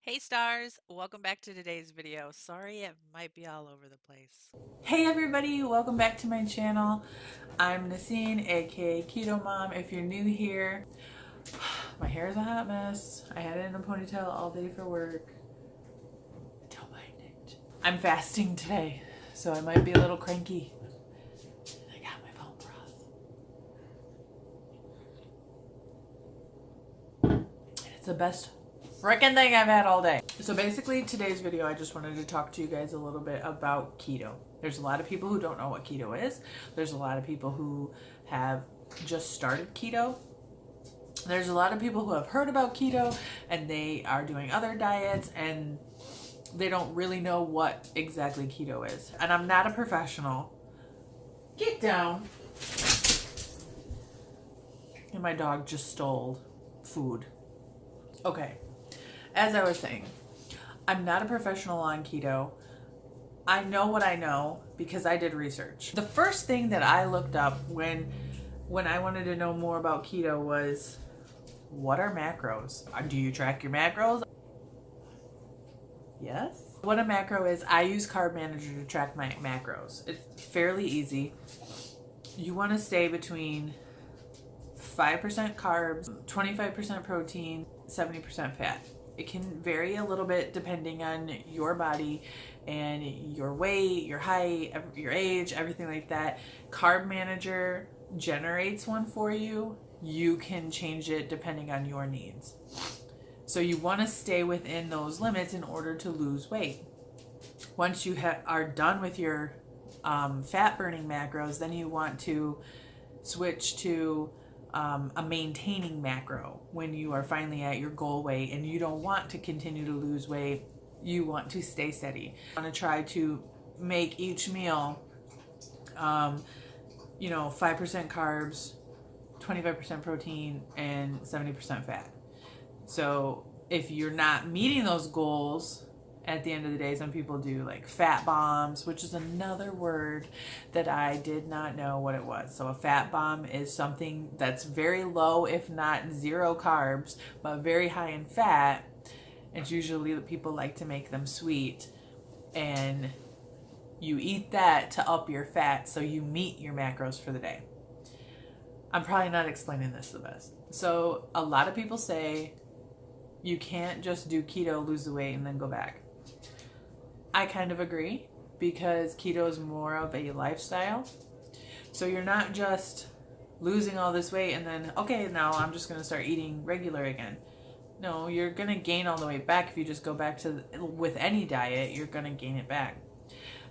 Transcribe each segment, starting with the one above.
Hey stars, welcome back to today's video. Sorry it might be all over the place. Hey everybody, welcome back to my channel. I'm Nasine, aka Keto Mom. If you're new here, my hair is a hot mess. I had it in a ponytail all day for work. Don't mind it. I'm fasting today, so I might be a little cranky. I got my bone broth. It's the best freaking thing I've had all day. So basically today's video, I just wanted to talk to you guys a little bit about keto. There's a lot of people who don't know what keto is. There's a lot of people who have just started keto. There's a lot of people who have heard about keto and they are doing other diets and they don't really know what exactly keto is. And I'm not a professional. Get down. And my dog just stole food. Okay. As I was saying, I'm not a professional on keto. I know what I know because I did research. The first thing that I looked up when I wanted to know more about keto was, what are macros? Do you track your macros? Yes. What a macro is, I use Carb Manager to track my macros. It's fairly easy. You want to stay between 5% carbs, 25% protein, 70% fat. It can vary a little bit depending on your body and your weight, your height, your age, everything like that. Carb Manager generates one for you. You can change it depending on your needs. So you want to stay within those limits in order to lose weight. Once you are done with your fat burning macros, then you want to switch to a maintaining macro when you are finally at your goal weight and you don't want to continue to lose weight. You want to stay steady. You want to try to make each meal 5% carbs, 25% protein, and 70% fat. So if you're not meeting those goals, at the end of the day, some people do like fat bombs, which is another word that I did not know what it was. So a fat bomb is something that's very low, if not zero carbs, but very high in fat. It's usually people like to make them sweet, and you eat that to up your fat so you meet your macros for the day. I'm probably not explaining this the best. So a lot of people say you can't just do keto, lose the weight, and then go back. I kind of agree, because keto is more of a lifestyle. So you're not just losing all this weight and then, okay, now I'm just going to start eating regular again. No, you're going to gain all the weight back. If you just go back to, with any diet, you're going to gain it back.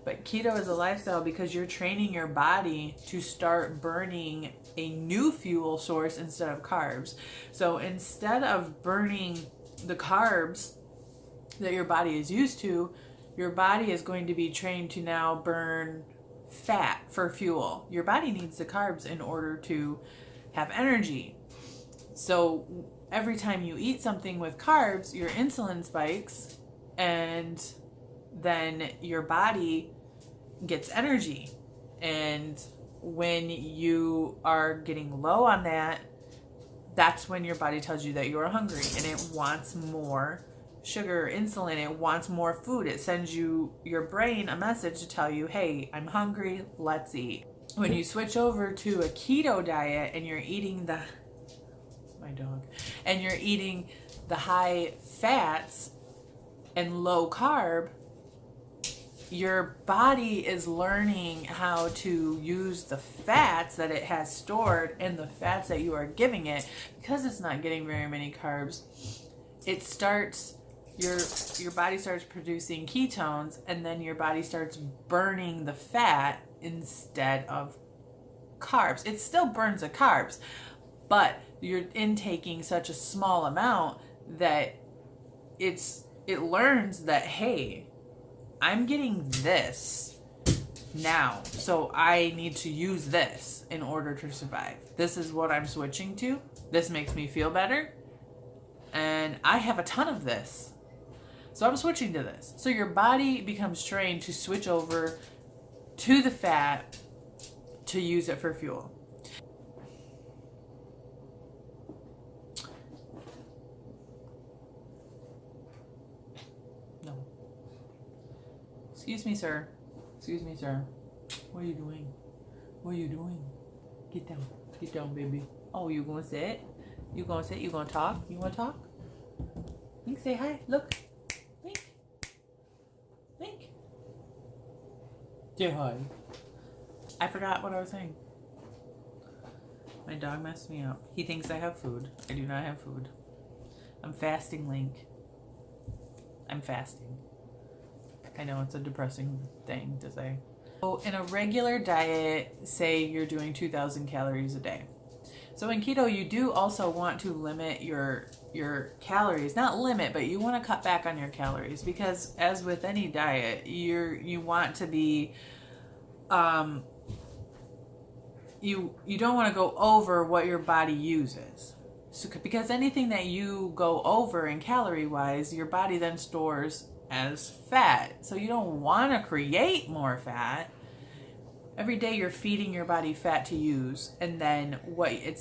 But keto is a lifestyle because you're training your body to start burning a new fuel source instead of carbs. So instead of burning the carbs that your body is used to, your body is going to be trained to now burn fat for fuel. Your body needs the carbs in order to have energy. So every time you eat something with carbs, your insulin spikes, and then your body gets energy. And when you are getting low on that, that's when your body tells you that you are hungry and it wants more sugar, insulin, it wants more food. It sends your brain a message to tell you, hey, I'm hungry, let's eat. When you switch over to a keto diet and you're eating the high fats and low carb, your body is learning how to use the fats that it has stored and the fats that you are giving it. Because it's not getting very many carbs, it starts, your body starts producing ketones, and then your body starts burning the fat instead of carbs. It still burns the carbs, but you're intaking such a small amount that it learns that, hey, I'm getting this now, so I need to use this in order to survive. This is what I'm switching to. This makes me feel better, and I have a ton of this, so I'm switching to this. So your body becomes trained to switch over to the fat to use it for fuel. Excuse me, sir. Excuse me, sir. What are you doing? What are you doing? Get down. Get down, baby. Oh, you gonna sit? You gonna sit? You gonna talk? You wanna talk? Link, say hi. Look. Link. Link. Say hi. I forgot what I was saying. My dog messed me up. He thinks I have food. I do not have food. I'm fasting, Link. I'm fasting. I know it's a depressing thing to say. So in a regular diet, say you're doing 2,000 calories a day. So in keto, you do also want to limit your calories. Not limit, but you want to cut back on your calories, because as with any diet, you want to be you don't want to go over what your body uses. So, because anything that you go over in calorie wise, your body then stores as fat. So you don't want to create more fat. Every day you're feeding your body fat to use, and then when it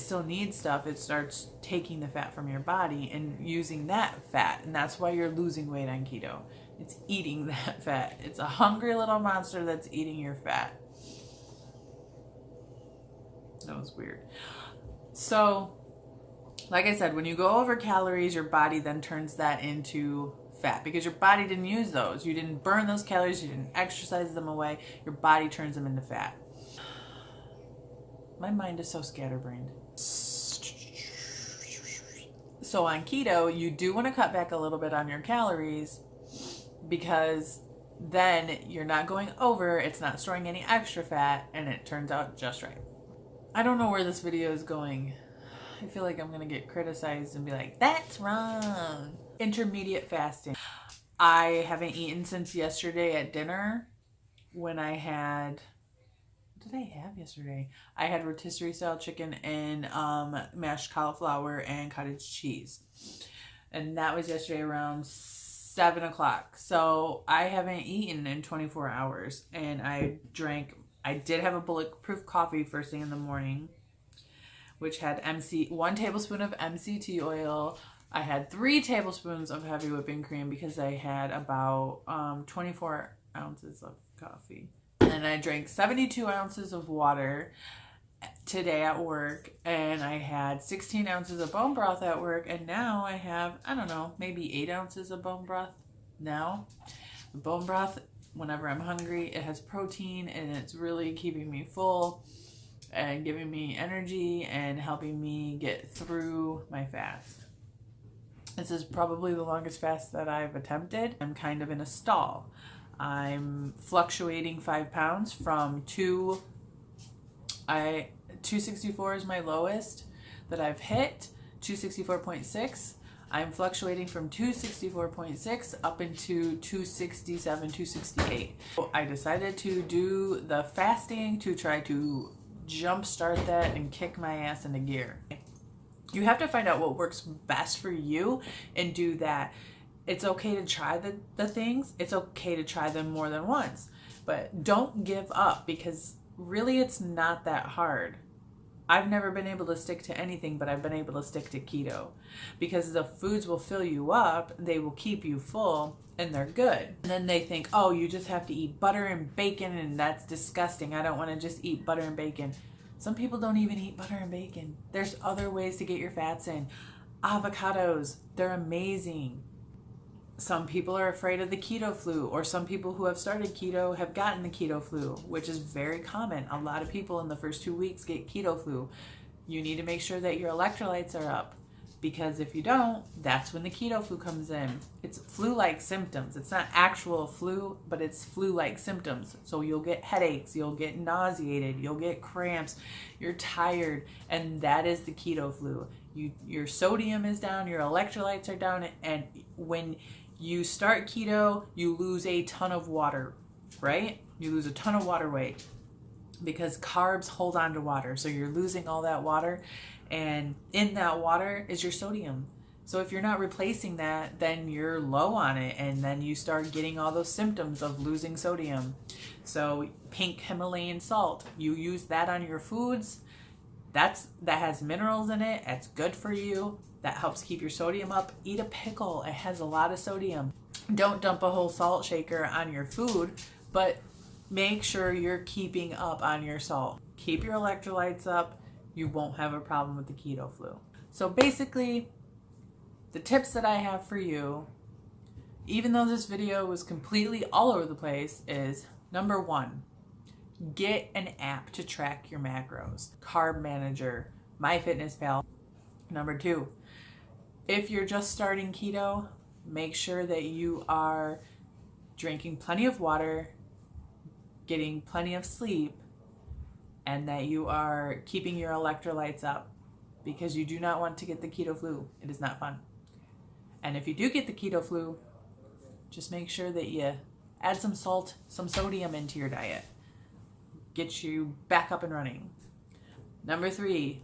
still needs stuff, it starts taking the fat from your body and using that fat, and that's why you're losing weight on keto. It's eating that fat. It's a hungry little monster that's eating your fat. That was weird. So, like I said, when you go over calories, your body then turns that into fat, because your body didn't use those. You didn't burn those calories. You didn't exercise them away. Your body turns them into fat. My mind is so scatterbrained. So on keto, you do want to cut back a little bit on your calories, because then you're not going over, it's not storing any extra fat, and it turns out just right. I don't know where this video is going. I feel like I'm going to get criticized and be like, that's wrong. Intermediate fasting. I haven't eaten since yesterday at dinner, when I had... What did I have yesterday? I had rotisserie style chicken and mashed cauliflower and cottage cheese. And that was yesterday around 7 o'clock. So I haven't eaten in 24 hours. And I did have a bulletproof coffee first thing in the morning, which had 1 tablespoon of MCT oil. I had 3 tablespoons of heavy whipping cream, because I had about 24 ounces of coffee. And I drank 72 ounces of water today at work, and I had 16 ounces of bone broth at work, and now I have, I don't know, maybe 8 ounces of bone broth now. Bone broth, whenever I'm hungry, it has protein, and it's really keeping me full and giving me energy and helping me get through my fast. This is probably the longest fast that I've attempted. I'm kind of in a stall. I'm fluctuating 5 pounds from 264 is my lowest that I've hit, 264.6. I'm fluctuating from 264.6 up into 267, 268. So I decided to do the fasting to try to jumpstart that and kick my ass into gear. You have to find out what works best for you and do that. It's okay to try the things. It's okay to try them more than once. But don't give up, because really it's not that hard. I've never been able to stick to anything, but I've been able to stick to keto, because the foods will fill you up, they will keep you full, and they're good. And then they think, oh, you just have to eat butter and bacon, and that's disgusting. I don't want to just eat butter and bacon. Some people don't even eat butter and bacon. There's other ways to get your fats in. Avocados, they're amazing. Some people are afraid of the keto flu, or some people who have started keto have gotten the keto flu, which is very common. A lot of people in the first 2 weeks get keto flu. You need to make sure that your electrolytes are up, because if you don't, that's when the keto flu comes in. It's flu-like symptoms. It's not actual flu, but it's flu-like symptoms. So you'll get headaches, you'll get nauseated, you'll get cramps, you're tired, and that is the keto flu. Your sodium is down, your electrolytes are down, and when you start keto, you lose a ton of water, right? You lose a ton of water weight, because carbs hold on to water. So you're losing all that water, and in that water is your sodium. So if you're not replacing that, then you're low on it, and then you start getting all those symptoms of losing sodium. So pink Himalayan salt, you use that on your foods, that has minerals in it. It's good for you. That helps keep your sodium up. Eat a pickle. It has a lot of sodium. Don't dump a whole salt shaker on your food, but make sure you're keeping up on your salt. Keep your electrolytes up. You won't have a problem with the keto flu. So basically, the tips that I have for you, even though this video was completely all over the place, is number one, get an app to track your macros. Carb Manager, MyFitnessPal. Number two, if you're just starting keto, make sure that you are drinking plenty of water, getting plenty of sleep, and that you are keeping your electrolytes up, because you do not want to get the keto flu. It is not fun. And if you do get the keto flu, just make sure that you add some salt, some sodium into your diet. Get you back up and running. Number three,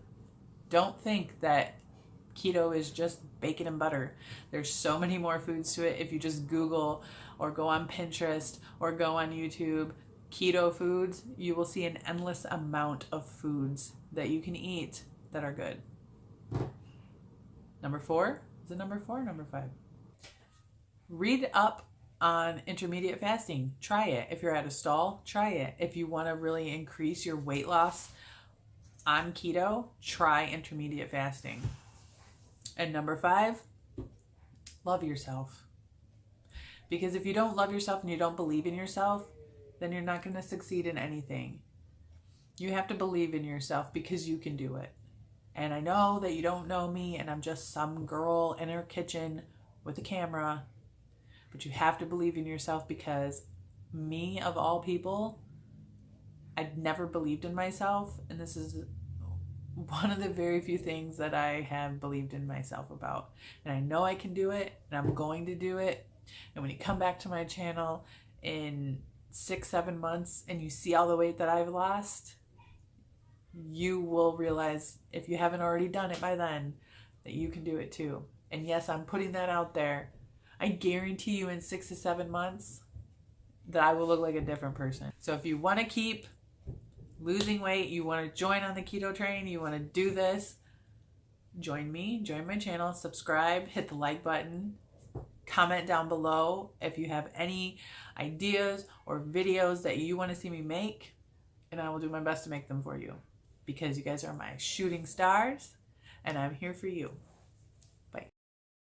don't think that keto is just bacon and butter. There's so many more foods to it. If you just Google or go on Pinterest or go on YouTube, keto foods, you will see an endless amount of foods that you can eat that are good. Number four, is it number four or number five? Read up on intermediate fasting. Try it. If you're at a stall, try it. If you want to really increase your weight loss on keto, try intermediate fasting. And number five, love yourself. Because if you don't love yourself and you don't believe in yourself, then you're not going to succeed in anything. You have to believe in yourself, because you can do it. And I know that you don't know me and I'm just some girl in her kitchen with a camera, but you have to believe in yourself, because me, of all people, I'd never believed in myself, and this is one of the very few things that I have believed in myself about. And I know I can do it, and I'm going to do it. And when you come back to my channel in 6-7 months and you see all the weight that I've lost, you will realize, if you haven't already done it by then, that you can do it too. And yes, I'm putting that out there. I guarantee you in 6 to 7 months that I will look like a different person. So if you want to keep losing weight, you want to join on the keto train, you want to do this, join me, join my channel, subscribe, hit the like button, comment down below if you have any ideas or videos that you want to see me make, and I will do my best to make them for you, because you guys are my shooting stars and I'm here for you.